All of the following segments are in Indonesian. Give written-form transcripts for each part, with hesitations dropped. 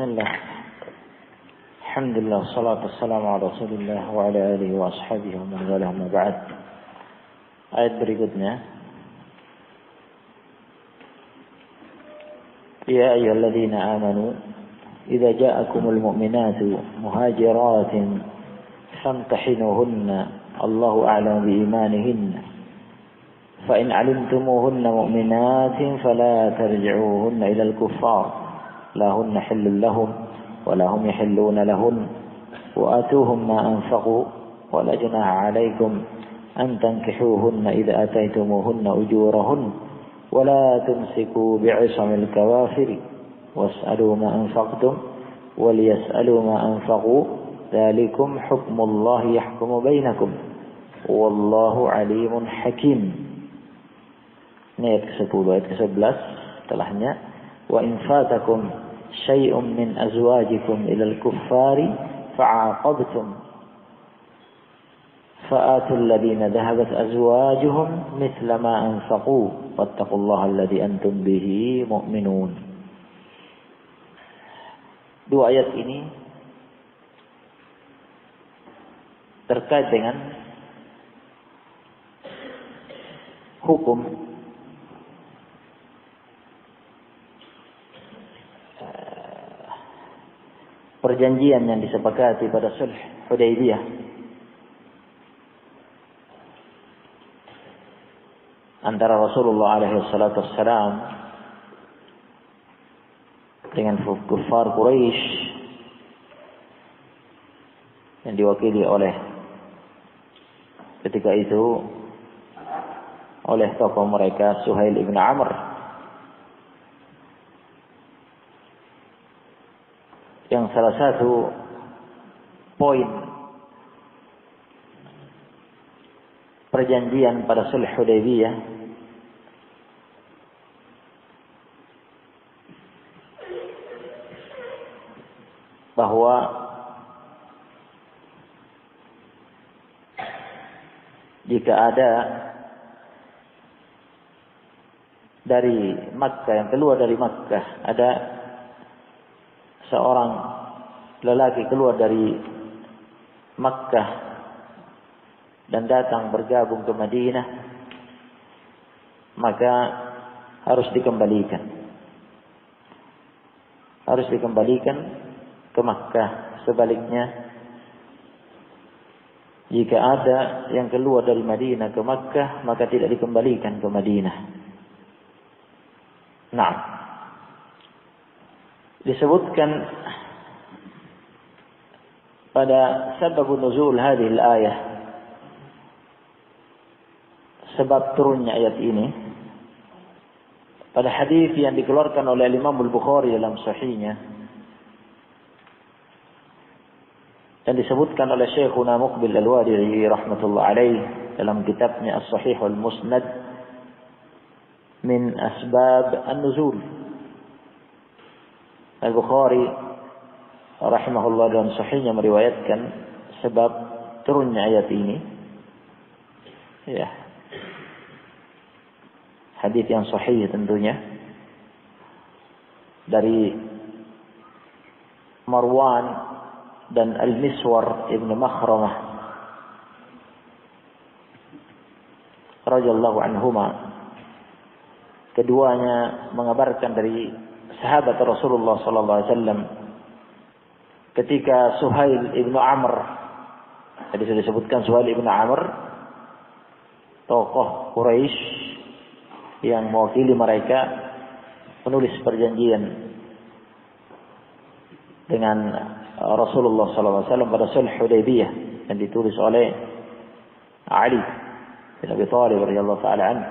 Bismillah. Alhamdulillah, salatu wassalamu ala Rasulillah wa ala alihi wa ashabihi wa man walah ma ba'd. Ayat berikutnya. Ya ayyuhalladzina amanu idza ja'akumul mu'minatu muhajiratin famtahinuhunna Allahu a'lamu biimanihinna fa in 'alimtumuhunna mu'minatin fala tarji'uhunna ilal kuffar la hunna hillun lahum ولا هم يحلون لهن وآتوهم ما أنفقوا ولا جناح عليكم أن تنكحوهن إذا أتيتموهن أجورهن ولا تمسكوا بعصم الكوافر واسألوا ما أنفقتم وليسألوا ما أنفقوا ذلكم حكم الله يحكم بينكم والله عليم حكيم. Ayat ke-10, ayat ke-11 setelahnya wa in fatakum syai'un min azwajikum ilal kuffari fa'aqabtum fa'atul ladina dhahabat azwajuhum mithla ma anfaqu wattaqullaha alladhi antum bihi mu'minun. Dua ayat ini terkait dengan hukum perjanjian yang disepakati pada sulh Hudaybiyah antara Rasulullah alaihi salatu wassalam dengan kufar Quraisy yang diwakili oleh ketika itu oleh tokoh mereka Suhail ibn Amr, yang salah satu poin perjanjian pada sulh Hudaybiyah bahwa jika ada dari Makkah yang keluar dari Makkah, ada seorang lelaki keluar dari Makkah dan datang bergabung ke Madinah, maka harus dikembalikan. Harus dikembalikan ke Makkah. Sebaliknya, jika ada yang keluar dari Madinah ke Makkah, maka tidak dikembalikan ke Madinah. Nah, disebutkan pada sebab nuzul hadhil ayah, sebab turunnya ayat ini, pada hadis yang dikeluarkan oleh Imam Al-Bukhari dalam sahihnya dan disebutkan oleh Syekhuna Muqbil Al-Wadi'i rahmatullah alaih dalam kitabnya As-Sahih Al-Musnad min asbab an-nuzul. Al-Bukhari rahimahullah dalam sahihnya meriwayatkan sebab turunnya ayat ini. Ya. Hadis yang sahih tentunya dari Marwan dan Al-Miswar ibn Makhramah radhiyallahu anhuma. Keduanya mengabarkan dari sahabat Rasulullah sallallahu alaihi wasallam ketika Suhail ibn Amr, tadi sudah disebutkan Suhail ibn Amr, tokoh Quraisy yang mewakili mereka menulis perjanjian dengan Rasulullah sallallahu alaihi wasallam pada sulh Hudaybiyah yang ditulis oleh Ali bin Abi Thalib radhiyallahu taala anhu,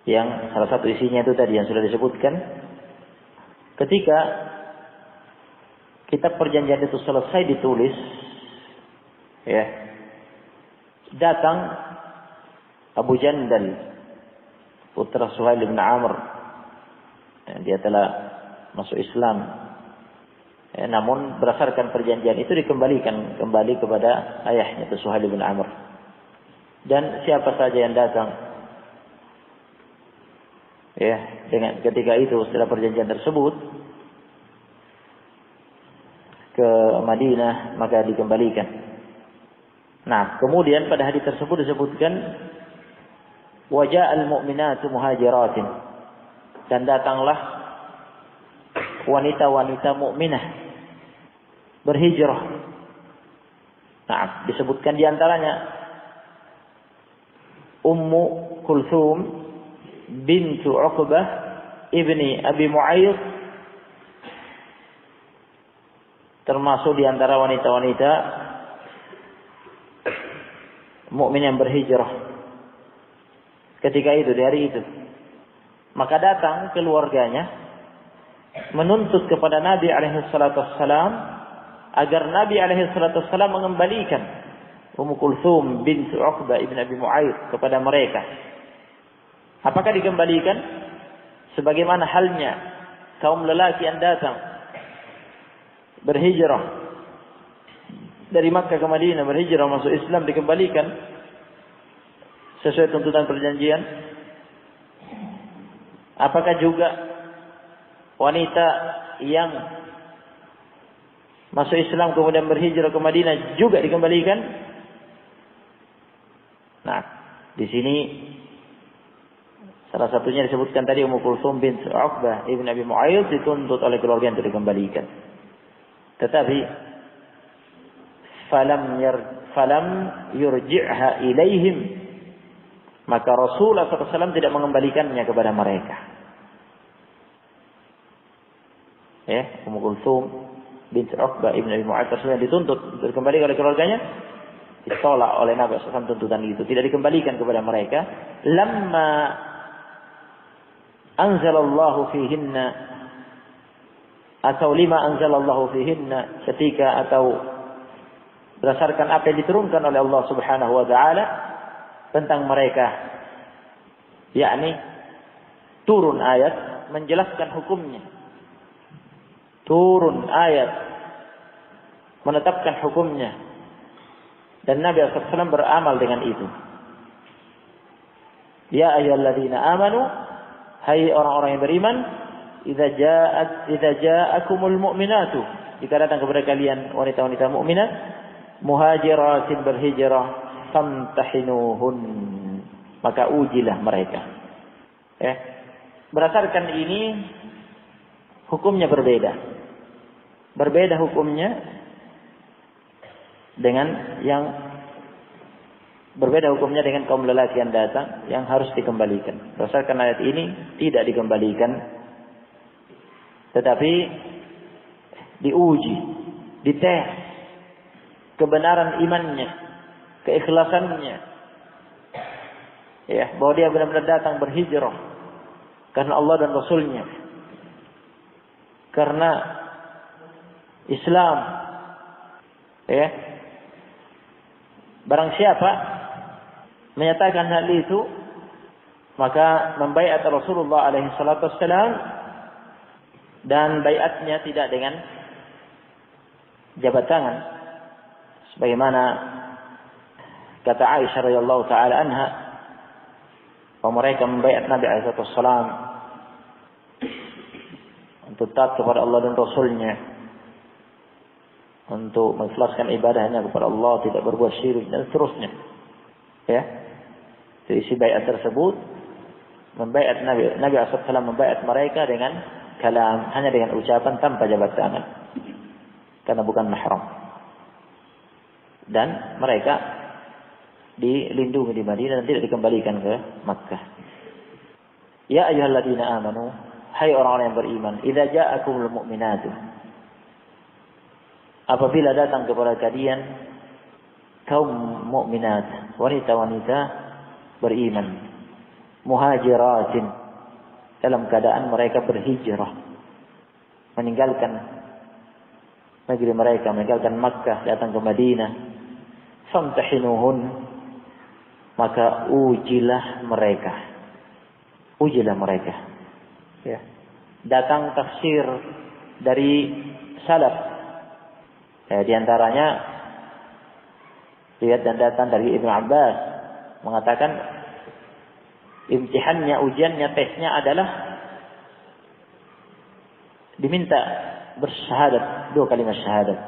yang salah satu isinya itu tadi yang sudah disebutkan. Ketika kitab perjanjian itu selesai ditulis, ya, datang Abu Jandal, putra Suhail bin Amr. Dia telah masuk Islam. Namun berdasarkan perjanjian itu dikembalikan kembali kepada ayahnya, itu Suhail bin Amr. Dan siapa saja yang datang, ya, dengan ketika itu setelah perjanjian tersebut, ke Madinah, maka dikembalikan. Nah, kemudian pada hadis tersebut disebutkan waja'al mu'minatu muhajiratin, dan datanglah wanita-wanita mukminah berhijrah. Nah, disebutkan di antaranya Ummu Kulthum bintu Uqbah ibni Abi Mu'ayyid, termasuk di antara wanita-wanita mukmin yang berhijrah ketika itu, di hari itu. Maka datang keluarganya menuntut kepada Nabi alaihi salatu wassalam agar Nabi alaihi salatu wassalam mengembalikan Ummu Kulthum bintu Uqbah ibn Abi Mu'ayyid kepada mereka. Apakah dikembalikan? Sebagaimana halnya kaum lelaki yang datang berhijrah dari Makkah ke Madinah, berhijrah masuk Islam, dikembalikan sesuai tuntutan perjanjian. Apakah juga wanita yang masuk Islam kemudian berhijrah ke Madinah juga dikembalikan? Nah, di sini salah satunya disebutkan tadi Ummu Kulthum bint Uqbah ibn Abi Mu'ayyid dituntut oleh keluarga untuk dikembalikan. Tetapi falam yurji'ha ilaihim, maka Rasulullah SAW tidak mengembalikannya kepada mereka. Ya, Ummu Kulthum bint Uqbah ibn Abi Mu'ayyid tersebut dituntut untuk dikembalikan oleh keluarganya, ditolak oleh Nabi SAW tuntutan itu, tidak dikembalikan kepada mereka. Lamma anzalallahu fihinna, atau lima anzalallahu fihinna, ketika atau berdasarkan apa yang diturunkan oleh Allah Subhanahu wa taala tentang mereka, yakni turun ayat menjelaskan hukumnya, turun ayat menetapkan hukumnya, dan Nabi SAW beramal dengan itu. Ya ayyuhalladzina amanu, hai orang-orang yang beriman, idza ja'akumul mu'minatu, jika datang kepada kalian wanita-wanita mukminat, muhajiratin berhijrah, famtahinuhun, maka ujilah mereka. Ya. Berdasarkan ini hukumnya berbeda. Berbeda hukumnya dengan kaum lelaki yang datang yang harus dikembalikan. Berdasarkan ayat ini tidak dikembalikan, tetapi diuji, dites kebenaran imannya, keikhlasannya, ya, bahwa dia benar-benar datang berhijrah karena Allah dan Rasulnya, karena Islam, ya. Barang siapa menyatakan hal itu, maka membaiat Rasulullah alaihi salatu wassalam, dan baiatnya tidak dengan jabat tangan, sebagaimana kata Aisyah radhiyallahu taala anha, bahwa mereka membaiat Nabi alaihi salatu wassalam untuk taat kepada Allah dan Rasulnya, untuk mengikhlaskan ibadahnya kepada Allah, tidak berbuat syirik dan seterusnya. Ya, jadi isi baiat tersebut membaiat Nabi SAW membaiat mereka dengan kalam, hanya dengan ucapan tanpa jabat tangan, karena bukan mahram. Dan mereka dilindungi di Madinah dan tidak dikembalikan ke Makkah. Ya ayyuhalladzina amanu, hai orang-orang yang beriman, idza ja'akumul mu'minatu, apabila datang kepada kalian kaum mukminat, wanita-wanita beriman, muhajiratin, dalam keadaan mereka berhijrah, meninggalkan negeri mereka, meninggalkan Makkah, datang ke Madinah, famtahinuhun, maka ujilah mereka. Ujilah mereka. Ya. Datang tafsir dari salaf. Di antaranya riwayat dan datang dari Ibnu Abbas mengatakan imtihannya, ujiannya, tesnya adalah diminta bersyahadat, 2 kalimat syahadat.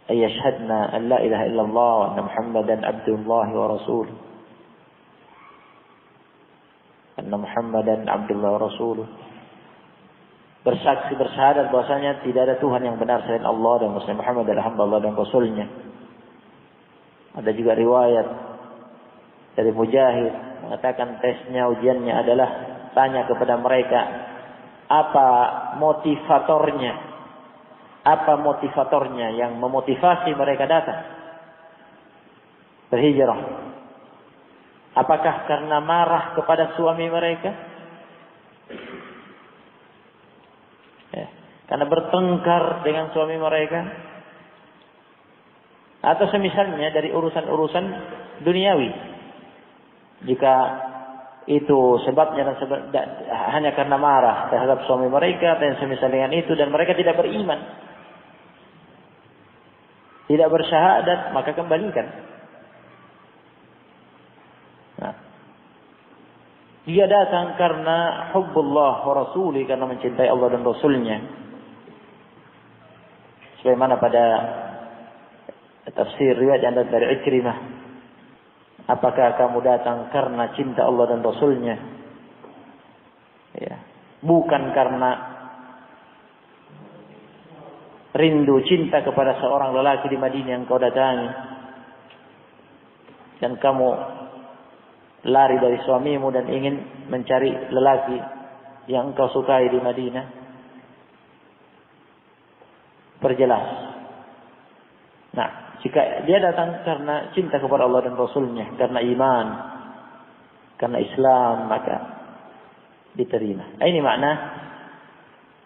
Ayyashhadna an la ilaha illallah wa anna Muhammadan abdullahi wa rasuluh. Anna Muhammadan abdullahi wa rasuluh. Bersaksi, bersyahadat bahwasanya tidak ada Tuhan yang benar selain Allah dan Muslim Muhammad adalah hamba Allah dan Rasulnya. Ada juga riwayat dari Mujahid mengatakan tesnya, ujiannya adalah tanya kepada mereka apa motivatornya yang memotivasi mereka datang berhijrah. Apakah karena marah kepada suami mereka? Karena bertengkar dengan suami mereka? Atau semisalnya dari urusan-urusan duniawi. Jika itu sebabnya hanya karena marah terhadap suami mereka dan semisal dengan itu, dan mereka tidak beriman, tidak bersyahadat, maka kembalikan. Nah, dia datang karena hubbullah wa rasuli, karena mencintai Allah dan Rasulnya. Sebagaimana pada tafsir riwayat yang dari Ikrimah, apakah kamu datang karena cinta Allah dan Rasulnya? Ya. Bukan karena rindu cinta kepada seorang lelaki di Madinah yang kau datangi, dan kamu lari dari suamimu dan ingin mencari lelaki yang engkau sukai di Madinah. Perjelas. Nah, jika dia datang karena cinta kepada Allah dan Rasulnya, karena iman, karena Islam, maka diterima. Ini makna,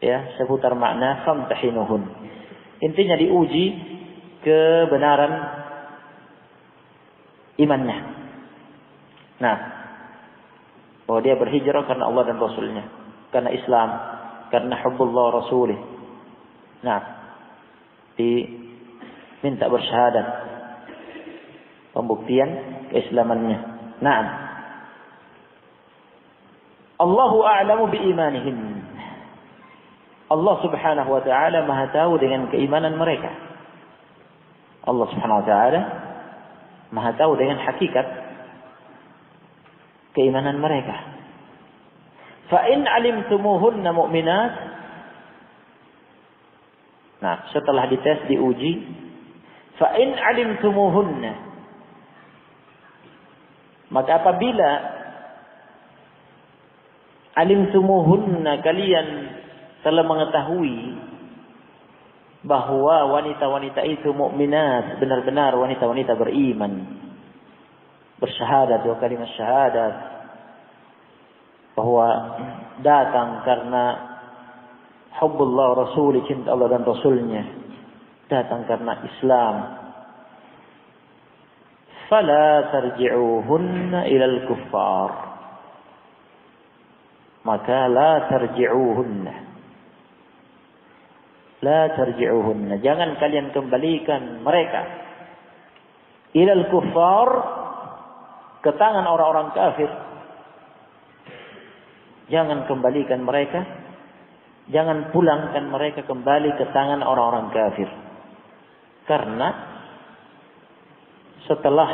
ya, seputar makna famtahinuhun. Intinya diuji kebenaran imannya. Nah, bahwa dia berhijrah karena Allah dan Rasulnya, karena Islam, karena hubbullah Rasulih. Nah, diminta bersyahadat, pembuktian keislamannya. Naam. Allahu a'lamu biimanihim. Allah Subhanahu wa taala Maha tahu dengan keimanan mereka. Allah Subhanahu wa taala Maha tahu dengan hakikat keimanan mereka. Fa in 'alimtumuhunna mu'minat. Nah, setelah dites, diuji, fa in 'alimtumuhunna, maka apabila alimtumuhunna, kalian telah mengetahui bahwa wanita-wanita itu mukminat, benar-benar wanita-wanita beriman, bersyahadat 2 kalimat syahadat, bahwa datang karena hubbullah rasuli, cinta Allah dan Rasulnya, datang karena Islam. Fala tarji'uhunna ilal kuffar, maka la tarji'uhunna, jangan kalian kembalikan mereka ilal kuffar, ke tangan orang-orang kafir. Jangan kembalikan mereka, jangan pulangkan mereka kembali ke tangan orang-orang kafir. Karena setelah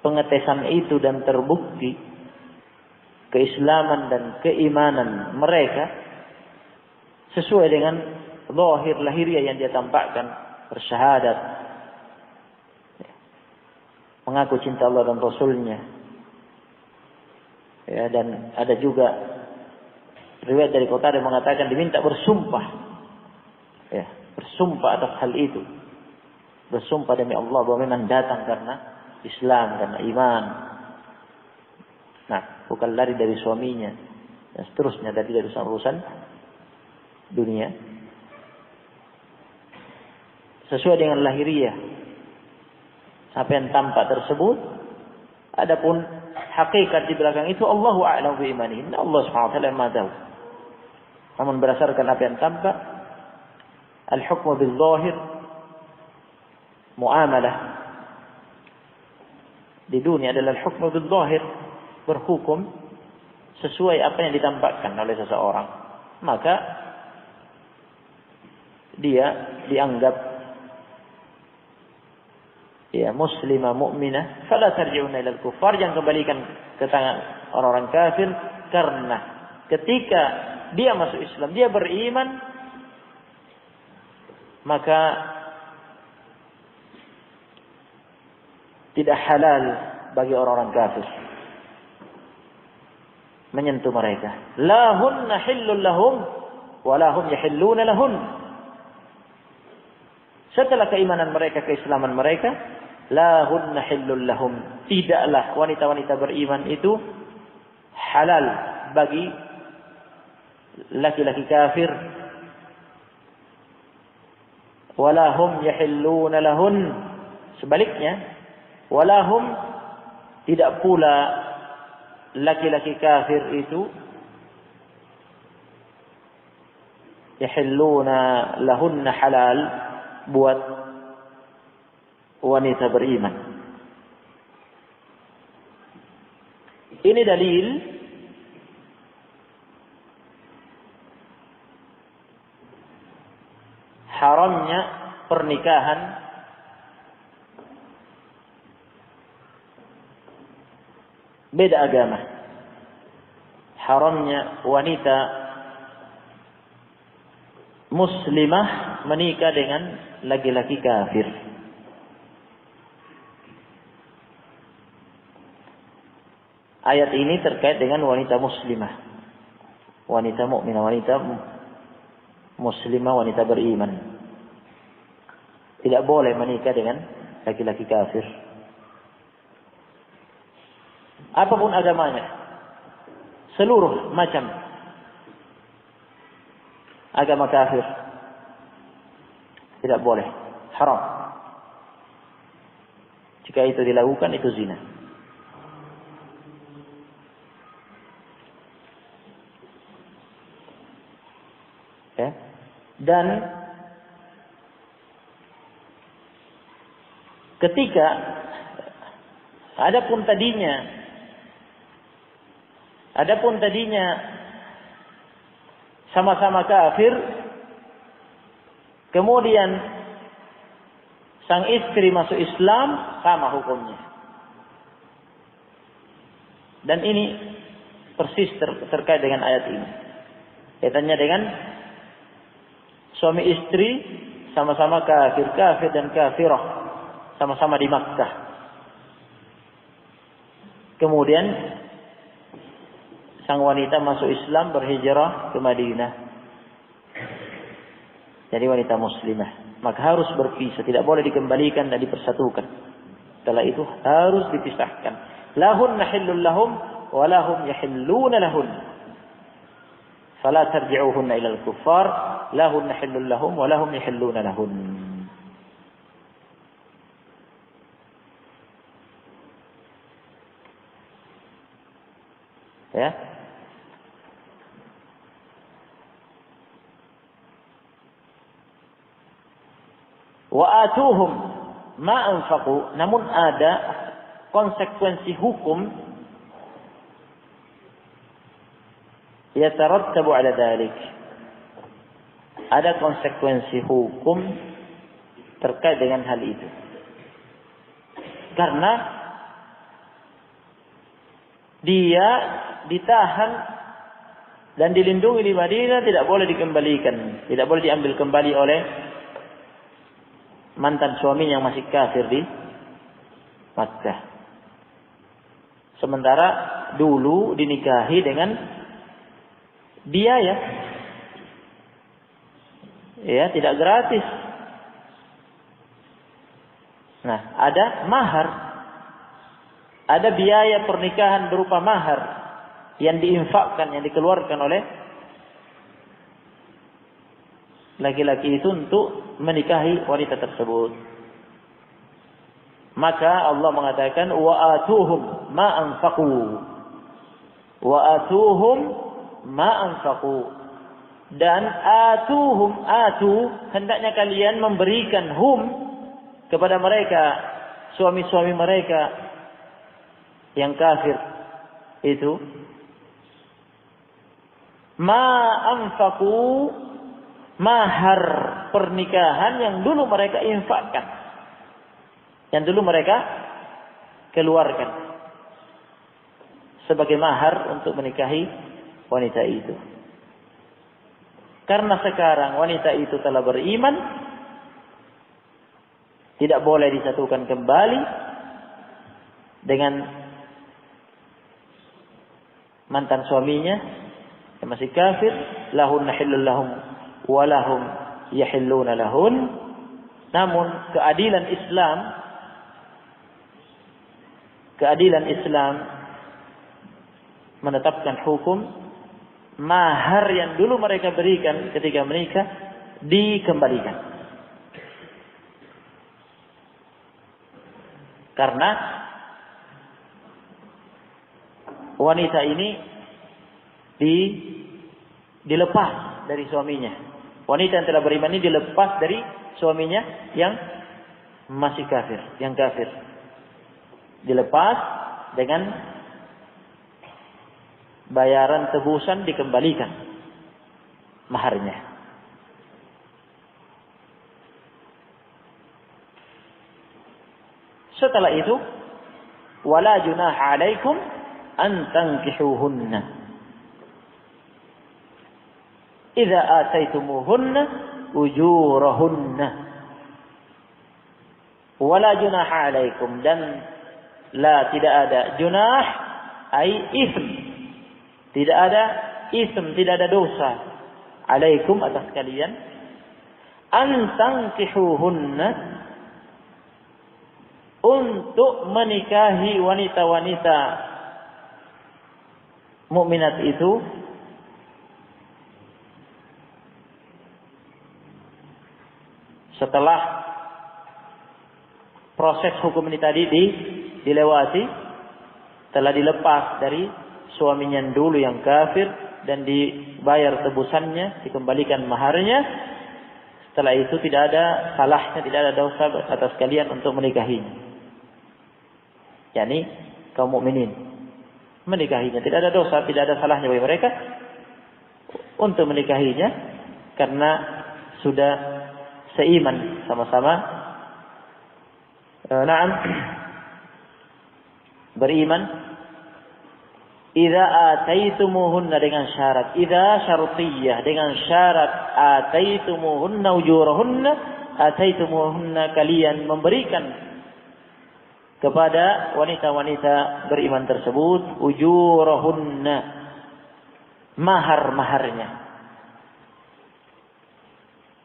pengetesan itu dan terbukti keislaman dan keimanan mereka sesuai dengan zahir lahiriah yang dia tampakkan, bersyahadat, mengaku cinta Allah dan Rasulnya, ya, dan ada juga riwayat dari Qatadah mengatakan diminta bersumpah, ya, bersumpah atas hal itu, bersumpah demi Allah bahwa memang datang karena Islam, karena iman. Nah, bukan lari dari suaminya dan seterusnya dari urusan dunia, sesuai dengan lahiriah apa yang tampak tersebut. Adapun hakikat di belakang itu Allahu a'lamu bi imanihin, Allah Subhanahu wa taala Maha tahu. Namun berdasarkan apa yang tampak, al-hukmu bil zahir, muamalah di dunia adalah al-hukmu bil zahir, berhukum sesuai apa yang ditampakkan oleh seseorang. maka dia dianggap muslimah mukminah. Fala tarji'una ilal kuffar, jangan kembalikan ke tangan orang-orang kafir, karena ketika dia masuk Islam, dia beriman, maka tidak halal bagi orang-orang kafir menyentuh mereka. La hunna hillun lahum wa la hum yahilluna lahun. Setelah keimanan mereka, keislaman mereka, la hunna hillun lahum, tidaklah wanita-wanita beriman itu halal bagi laki-laki kafir. Wa la hum yahilluna lahun, sebaliknya, walahum, tidak pula laki-laki kafir itu yahilluna lahunna halal buat wanita beriman. Ini dalil haramnya pernikahan beda agama. Haramnya wanita muslimah menikah dengan laki-laki kafir. Ayat ini terkait dengan wanita muslimah, wanita mukminah, wanita muslimah, wanita beriman. Tidak boleh menikah dengan laki-laki kafir, apapun agamanya, seluruh macam agama kafir tidak boleh, haram. Jika itu dilakukan, itu zina. Ya. Dan ketika adapun tadinya sama-sama kafir, kemudian sang istri masuk Islam, sama hukumnya. Dan ini persis terkait dengan ayat ini. Kaitannya dengan suami istri sama-sama kafir dan kafirah, sama-sama di Makkah. Kemudian sang wanita masuk Islam, berhijrah ke Madinah. Jadi wanita muslimah, maka harus berpisah, tidak boleh dikembalikan dan dipersatukan. Setelah itu harus dipisahkan. Lahunna hillun lahum wa lahum yahilluna lahun. Fala tarji'uhunna ilal kuffar, lahunna hillun lahum wa lahum yahilluna lahun. Ya. Wa atuhum ma anfaqu, namun ada konsekuensi hukum yatarattabu ala dhalik. Ada konsekuensi hukum terkait dengan hal itu. Karena dia ditahan dan dilindungi di Madinah, tidak boleh dikembalikan, tidak boleh diambil kembali oleh mantan suami yang masih kafir di Makkah. Sementara dulu dinikahi dengan biaya, ya, tidak gratis. Nah, ada mahar, ada biaya pernikahan berupa mahar yang diinfakkan, yang dikeluarkan oleh laki-laki itu untuk menikahi wanita tersebut. Maka Allah mengatakan wa atuhum ma anfaqu, wa atuhum ma anfaqu, dan hendaknya kalian memberikan hum kepada mereka, suami-suami mereka yang kafir itu, ma anfaqu, mahar pernikahan yang dulu mereka infakkan, yang dulu mereka keluarkan sebagai mahar untuk menikahi wanita itu. Karena sekarang wanita itu telah beriman, tidak boleh disatukan kembali dengan mantan suaminya yang masih kafir. Lahunna hillun lahum wa lahum yahilluna lahun. Namun keadilan Islam menetapkan hukum mahar yang dulu mereka berikan ketika menikah dikembalikan. Karena wanita ini dilepas dari suaminya. Wanita yang telah beriman ini dilepas dari suaminya yang masih kafir, yang kafir. Dilepas dengan bayaran tebusan, dikembalikan maharnya. Setelah itu, wala junaha 'alaikum an tankihuhunna idza ataitumuhunna ujurahunna. Wala junaha 'alaikum, dan tidak ada junah, ai ism. Tidak ada ism, tidak ada dosa. Alaikum, atas kalian. An tankihuhunna, untuk menikahi wanita-wanita mukminat itu setelah proses hukum ini tadi dilewati, telah dilepas dari suaminya dulu yang kafir dan dibayar tebusannya, dikembalikan maharnya. Setelah itu tidak ada salahnya, tidak ada dosa atas kalian untuk menikahinya. yakni kaum mukminin menikahinya, tidak ada dosa, tidak ada salahnya bagi mereka untuk menikahinya karena sudah seiman sama-sama. Beriman. Idza ataitumuhunna, dengan syarat, idza syartiyah, dengan syarat ataitumuhunna ujurahunna, ataitumuhunna, kalian memberikan kepada wanita-wanita beriman tersebut ujurahunna, mahar-maharnya.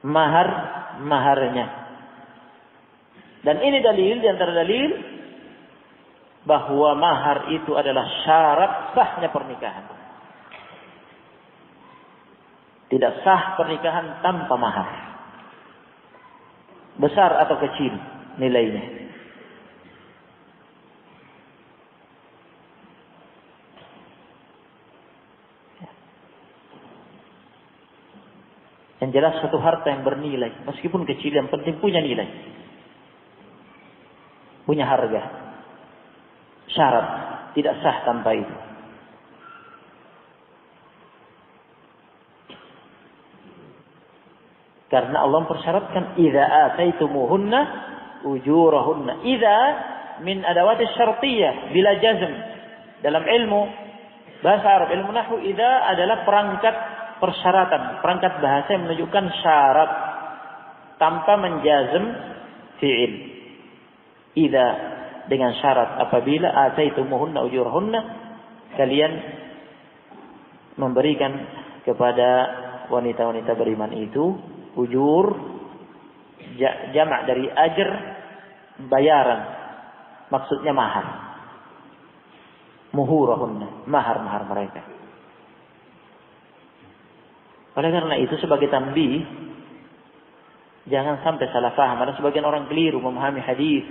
Mahar-maharnya. Dan ini dalil, di antara dalil bahwa mahar itu adalah syarat sahnya pernikahan. Tidak sah pernikahan tanpa mahar, besar atau kecil nilainya. Yang jelas suatu harta yang bernilai, meskipun kecil, yang penting punya nilai, punya harga. Syarat tidak sah tanpa itu. Karena Allah mempersyaratkan idza ataitumuhunna ujurahunna. Idza min adawat syartiyah bila jazm. Dalam ilmu bahasa Arab, ilmu nahwu, idza adalah perangkat persyaratan, perangkat bahasa yang menunjukkan syarat tanpa menjazm fi'il. Idza dengan syarat, apabila ataitumuhunna ujurahunna, kalian memberikan kepada wanita-wanita beriman itu ujur, jamak dari ajr, bayaran, maksudnya mahar. Muhurahunna, mahar-mahar mereka. Oleh karena itu, sebagai tanbih, jangan sampai salah paham. Ada sebagian orang keliru memahami hadis.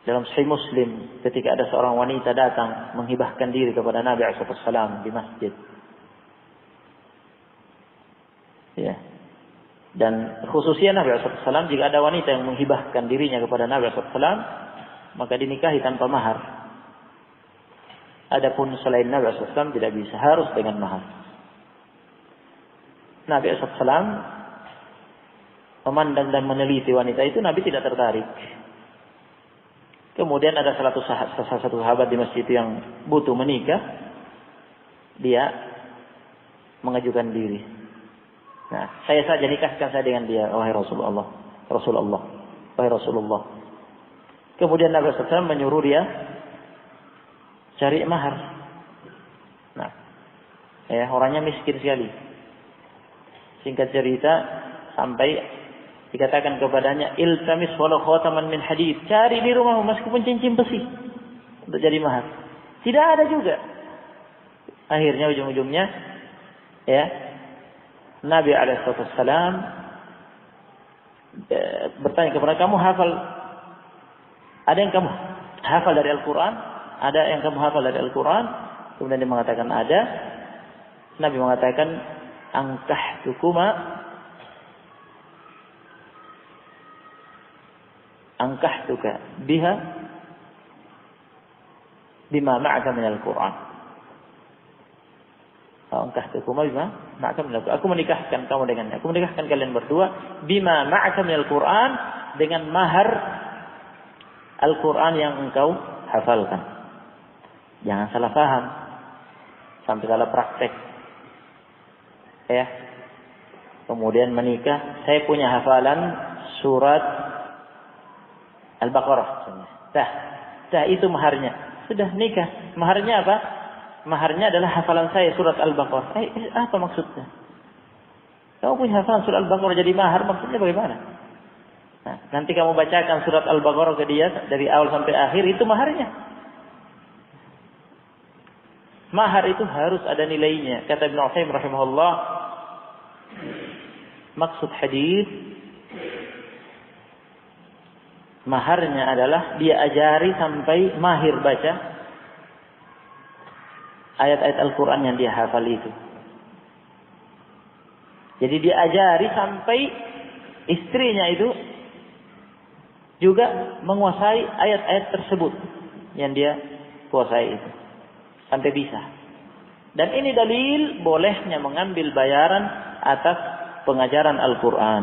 Dalam Sahih Muslim, ketika ada seorang wanita datang menghibahkan diri kepada Nabi SAW di masjid. Ya. Dan khususnya Nabi SAW, jika ada wanita yang menghibahkan dirinya kepada Nabi SAW, maka dinikahi tanpa mahar. Adapun selain Nabi SAW tidak bisa, harus dengan mahar. Nabi SAW memandang dan meneliti wanita itu, Nabi tidak tertarik. Kemudian ada salah satu sahabat di masjid yang butuh menikah, dia mengajukan diri. Nah, saya saja nikahkan saya dengan dia, wahai Rasulullah, wahai Rasulullah. Kemudian Nabi SAW menyuruh dia cari mahar. Nah, orangnya miskin sekali. Singkat cerita, sampai dikatakan kepadanya, iltamis walau khataman min hadid, cari di rumahmu meskipun cincin besi untuk jadi mahar. Tidak ada juga. Akhirnya ujung-ujungnya, Nabi SAW bertanya kepada, kamu hafal? Ada yang kamu hafal dari Al-Quran? Ada yang kamu hafal dari Al-Quran? Kemudian dia mengatakan ada. Nabi mengatakan, ankahtuka biha bima ma'aka min Al-Quran. Ankahtukuma bima ma'aka min Al-Quran. Aku menikahkan kamu dengannya. Aku menikahkan kalian berdua bima ma'aka min Al-Quran, dengan mahar Al-Quran yang engkau hafalkan. Jangan salah paham sampai salah praktek. Kemudian menikah, saya punya hafalan surat Al-Baqarah. Dah itu maharnya. Sudah nikah. Maharnya apa? Maharnya adalah hafalan saya surat Al-Baqarah. Apa maksudnya? Kamu punya hafalan surat Al-Baqarah jadi mahar, maksudnya bagaimana? Nah, nanti kamu bacakan surat Al-Baqarah ke dia dari awal sampai akhir, itu maharnya. Mahar itu harus ada nilainya. Kata Ibnu Utsaimin rahimahullah, maksud hadis maharnya adalah dia ajari sampai mahir baca ayat-ayat Al-Quran yang dia hafal itu. Jadi dia ajari sampai istrinya itu juga menguasai ayat-ayat tersebut yang dia kuasai itu. Sampai bisa. Dan ini dalil bolehnya mengambil bayaran atas pengajaran Al-Quran.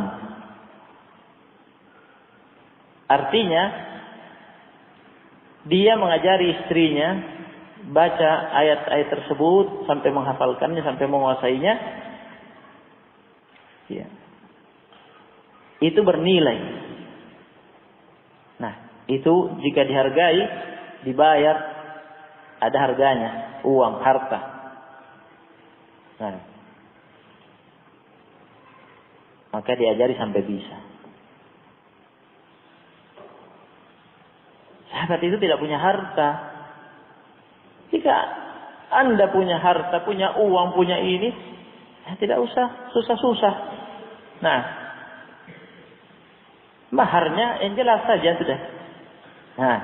Artinya, dia mengajari istrinya baca ayat-ayat tersebut sampai menghafalkannya, sampai menguasainya. Ya. Itu bernilai. Nah, itu jika dihargai, dibayar, ada harganya, uang, harta. Nah, maka diajari sampai bisa. Sahabat itu tidak punya harta. Jika Anda punya harta, punya uang, punya ini, tidak usah susah-susah. Nah, maharnya yang jelas saja sudah. Nah,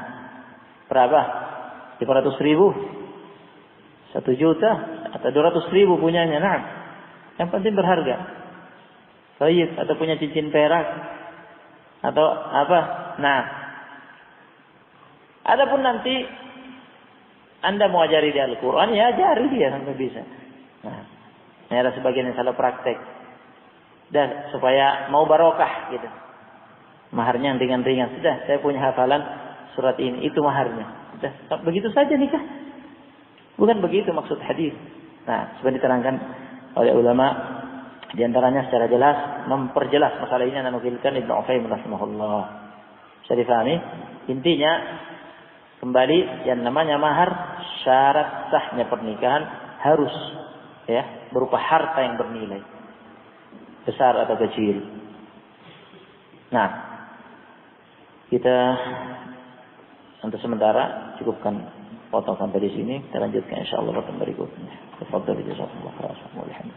berapa? 500.000, 1 juta, atau 200.000 punyanya. Nah, yang penting berharga. Baik, atau punya cincin perak, atau apa. Nah, adapun nanti Anda mau ajari dia Al-Quran, ya ajari dia sampai bisa. Nah, ini ada sebagian yang salah praktek. Dan supaya mau barokah gitu. Maharnya yang ringan-ringan. Sudah, saya punya hafalan surat ini, itu maharnya. Sudah, begitu saja nikah. Bukan begitu maksud hadis. Nah, seperti diterangkan oleh ulama, di antaranya secara jelas memperjelas masalah ini yang dinukilkan Ibnu Utsaimin rahimahullah. Bisa difahami? Intinya kembali yang namanya mahar, syarat sahnya pernikahan harus berupa harta yang bernilai, besar atau kecil. Nah, kita untuk sementara cukupkan potong sampai di sini. Kita lanjutkan insyaallah pada berikutnya. Tafadhal jazakumullah khairan.